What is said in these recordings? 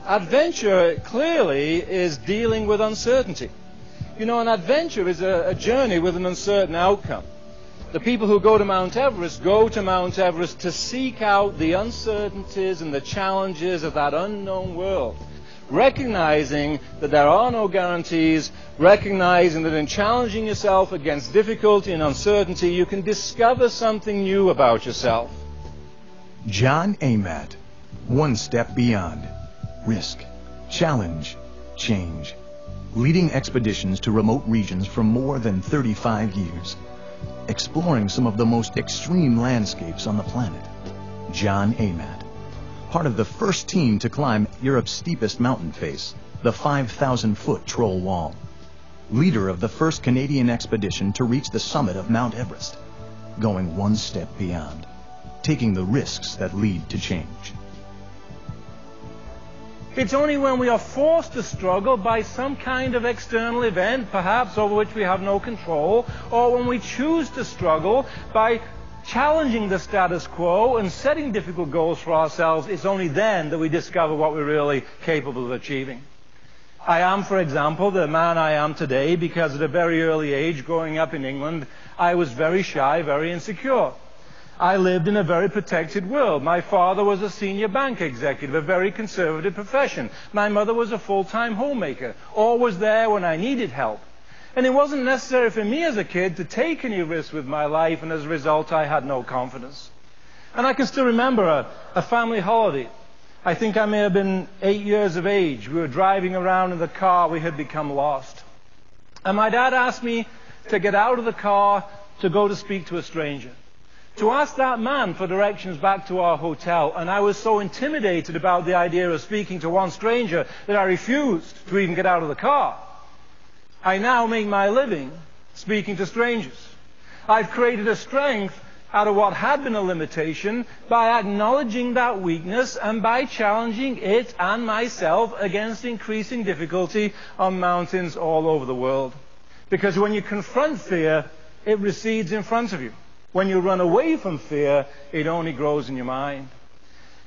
Adventure clearly is dealing with uncertainty. You know, an adventure is a journey with an uncertain outcome. The people who go to Mount Everest to seek out the uncertainties and the challenges of that unknown world, recognizing that there are no guarantees, recognizing that in challenging yourself against difficulty and uncertainty, you can discover something new about yourself. John Amatt, one step beyond. Risk, challenge, change. Leading expeditions to remote regions for more than 35 years. Exploring some of the most extreme landscapes on the planet. John Amatt, part of the first team to climb Europe's steepest mountain face, the 5,000-foot Troll Wall. Leader of the first Canadian expedition to reach the summit of Mount Everest. Going one step beyond. Taking the risks that lead to change. It's only when we are forced to struggle by some kind of external event, perhaps over which we have no control, or when we choose to struggle by challenging the status quo and setting difficult goals for ourselves, it's only then that we discover what we're really capable of achieving. I am, for example, the man I am today because at a very early age, growing up in England, I was very shy, very insecure. I lived in a very protected world. My father was a senior bank executive, a very conservative profession. My mother was a full-time homemaker, always there when I needed help. And it wasn't necessary for me as a kid to take any risks with my life, and as a result, I had no confidence. And I can still remember a family holiday. I think I may have been 8 years of age. We were driving around in the car. We had become lost. And my dad asked me to get out of the car to go to speak to a stranger, to ask that man for directions back to our hotel. And I was so intimidated about the idea of speaking to one stranger that I refused to even get out of the car. I now make my living speaking to strangers. I've created a strength out of what had been a limitation by acknowledging that weakness and by challenging it and myself against increasing difficulty on mountains all over the world. Because when you confront fear, it recedes in front of you. When you run away from fear, it only grows in your mind.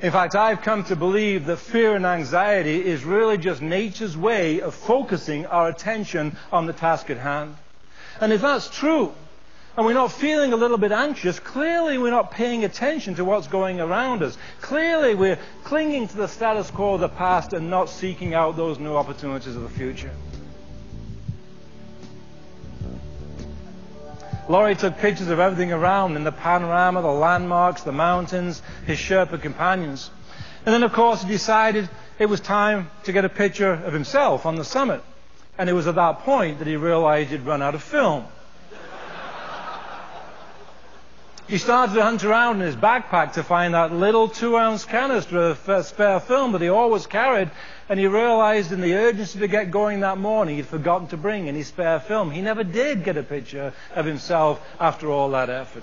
In fact, I've come to believe that fear and anxiety is really just nature's way of focusing our attention on the task at hand. And if that's true, and we're not feeling a little bit anxious, clearly we're not paying attention to what's going around us. Clearly we're clinging to the status quo of the past and not seeking out those new opportunities of the future. Laurie took pictures of everything around in the panorama, the landmarks, the mountains, his Sherpa companions. And then, of course, he decided it was time to get a picture of himself on the summit. And it was at that point that he realized he'd run out of film. He started to hunt around in his backpack to find that little 2-ounce canister of spare film that he always carried, and he realized in the urgency to get going that morning he'd forgotten to bring any spare film. He never did get a picture of himself after all that effort.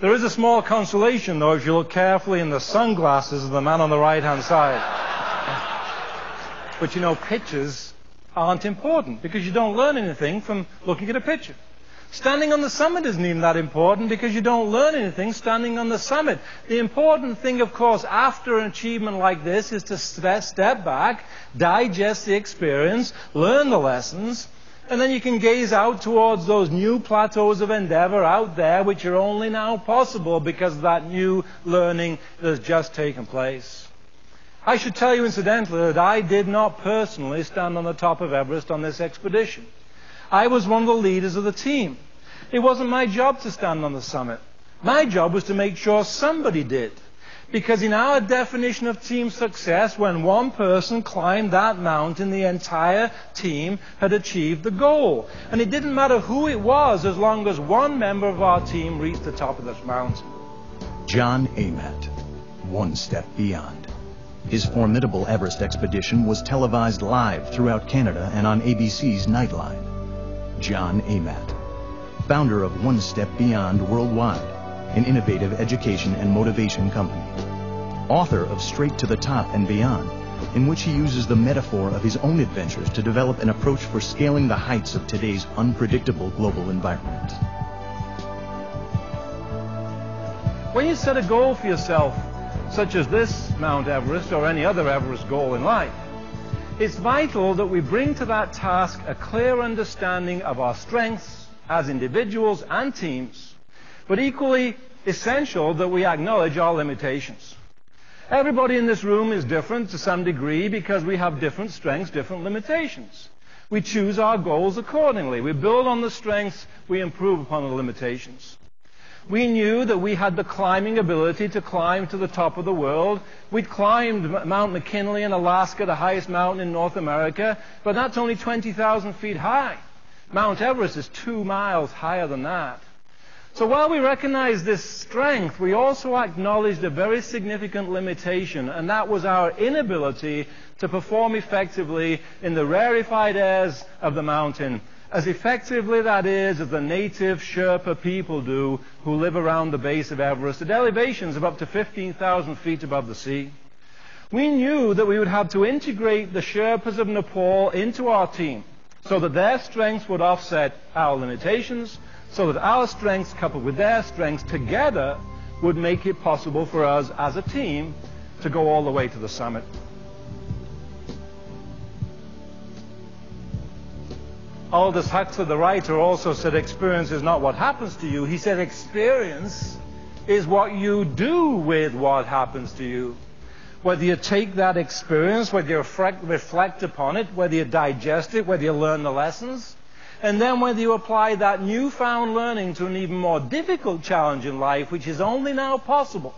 There is a small consolation, though, if you look carefully in the sunglasses of the man on the right-hand side. But you know, pictures aren't important because you don't learn anything from looking at a picture. Standing on the summit isn't even that important because you don't learn anything standing on the summit. The important thing, of course, after an achievement like this is to step back, digest the experience, learn the lessons, and then you can gaze out towards those new plateaus of endeavor out there which are only now possible because of that new learning that has just taken place. I should tell you incidentally that I did not personally stand on the top of Everest on this expedition. I was one of the leaders of the team. It wasn't my job to stand on the summit. My job was to make sure somebody did. Because in our definition of team success, when one person climbed that mountain, the entire team had achieved the goal. And it didn't matter who it was as long as one member of our team reached the top of this mountain. John Amatt, one step beyond. His formidable Everest expedition was televised live throughout Canada and on ABC's Nightline. John Amatt, founder of One Step Beyond Worldwide, an innovative education and motivation company. Author of Straight to the Top and Beyond, in which he uses the metaphor of his own adventures to develop an approach for scaling the heights of today's unpredictable global environment. When you set a goal for yourself, such as this Mount Everest or any other Everest goal in life, it's vital that we bring to that task a clear understanding of our strengths as individuals and teams, but equally essential that we acknowledge our limitations. Everybody in this room is different to some degree because we have different strengths, different limitations. We choose our goals accordingly. We build on the strengths, we improve upon the limitations. We knew that we had the climbing ability to climb to the top of the world. We'd climbed Mount McKinley in Alaska, the highest mountain in North America, but that's only 20,000 feet high. Mount Everest is 2 miles higher than that. So while we recognize this strength, we also acknowledged a very significant limitation, and that was our inability to perform effectively in the rarefied airs of the mountain, as effectively, that is, as the native Sherpa people do who live around the base of Everest at elevations of up to 15,000 feet above the sea. We knew that we would have to integrate the Sherpas of Nepal into our team so that their strengths would offset our limitations, so that our strengths coupled with their strengths together would make it possible for us as a team to go all the way to the summit. Aldous Huxley, the writer, also said experience is not what happens to you. He said experience is what you do with what happens to you. Whether you take that experience, whether you reflect upon it, whether you digest it, whether you learn the lessons, and then whether you apply that newfound learning to an even more difficult challenge in life, which is only now possible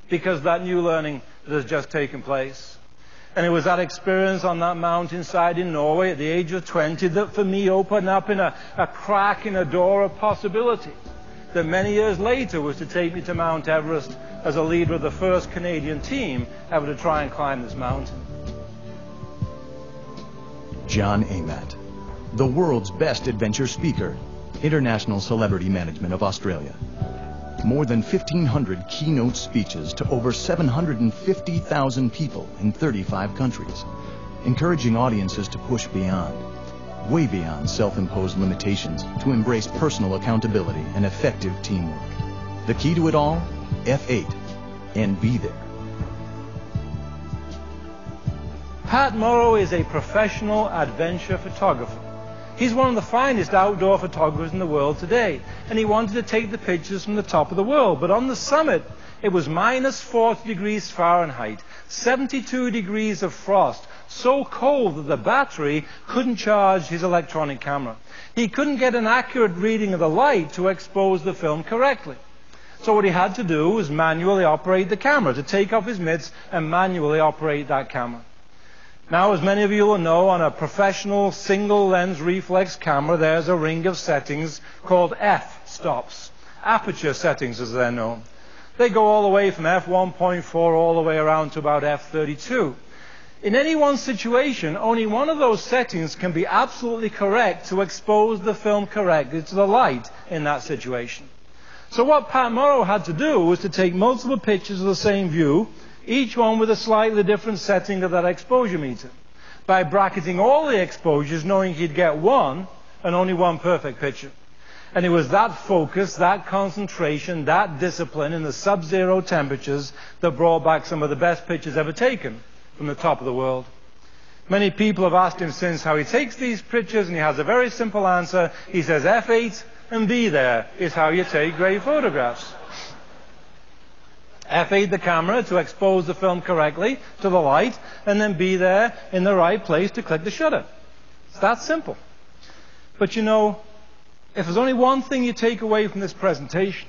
because that new learning that has just taken place. And it was that experience on that mountainside in Norway at the age of 20 that for me opened up in a crack in a door of possibility that many years later was to take me to Mount Everest as a leader of the first Canadian team ever to try and climb this mountain. John Amatt, the world's best adventure speaker, International Celebrity Management of Australia. More than 1,500 keynote speeches to over 750,000 people in 35 countries, encouraging audiences to push beyond, way beyond self-imposed limitations to embrace personal accountability and effective teamwork. The key to it all? F8 and be there. Pat Morrow is a professional adventure photographer. He's one of the finest outdoor photographers in the world today, and he wanted to take the pictures from the top of the world. But on the summit, it was minus 40 degrees Fahrenheit, 72 degrees of frost, so cold that the battery couldn't charge his electronic camera. He couldn't get an accurate reading of the light to expose the film correctly. So what he had to do was manually operate the camera, to take off his mitts and manually operate that camera. Now, as many of you will know, on a professional single-lens reflex camera, there's a ring of settings called f-stops, aperture settings as they're known. They go all the way from f1.4 all the way around to about f32. In any one situation, only one of those settings can be absolutely correct to expose the film correctly to the light in that situation. So what Pat Morrow had to do was to take multiple pictures of the same view, each one with a slightly different setting of that exposure meter, by bracketing all the exposures, knowing he'd get one and only one perfect picture. And it was that focus, that concentration, that discipline in the sub-zero temperatures that brought back some of the best pictures ever taken from the top of the world. Many people have asked him since how he takes these pictures, and he has a very simple answer. He says F8 and be there is how you take great photographs. F8 the camera to expose the film correctly to the light, and then be there in the right place to click the shutter. It's that simple. But you know, if there's only one thing you take away from this presentation,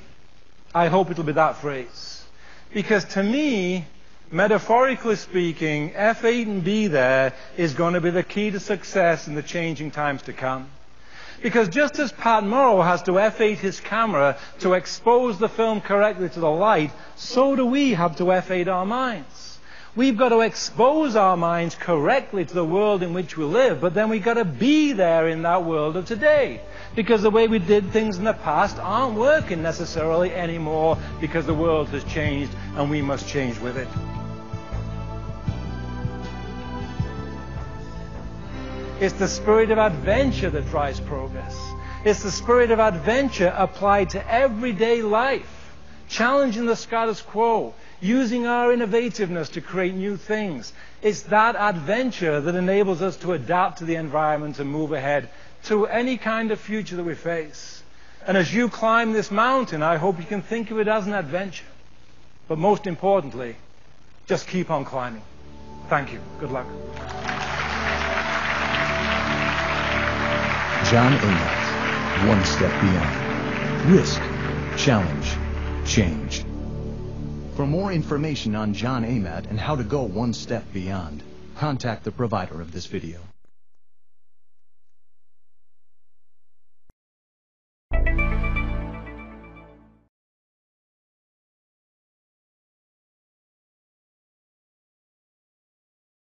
I hope it'll be that phrase. Because to me, metaphorically speaking, F8 and be there is going to be the key to success in the changing times to come. Because just as Pat Morrow has to F8 his camera to expose the film correctly to the light, so do we have to F8 our minds. We've got to expose our minds correctly to the world in which we live, but then we've got to be there in that world of today. Because the way we did things in the past aren't working necessarily anymore, because the world has changed and we must change with it. It's the spirit of adventure that drives progress. It's the spirit of adventure applied to everyday life, challenging the status quo, using our innovativeness to create new things. It's that adventure that enables us to adapt to the environment and move ahead to any kind of future that we face. And as you climb this mountain, I hope you can think of it as an adventure. But most importantly, just keep on climbing. Thank you. Good luck. John Amatt, one step beyond. Risk, challenge, change. For more information on John Amatt and how to go one step beyond, contact the provider of this video.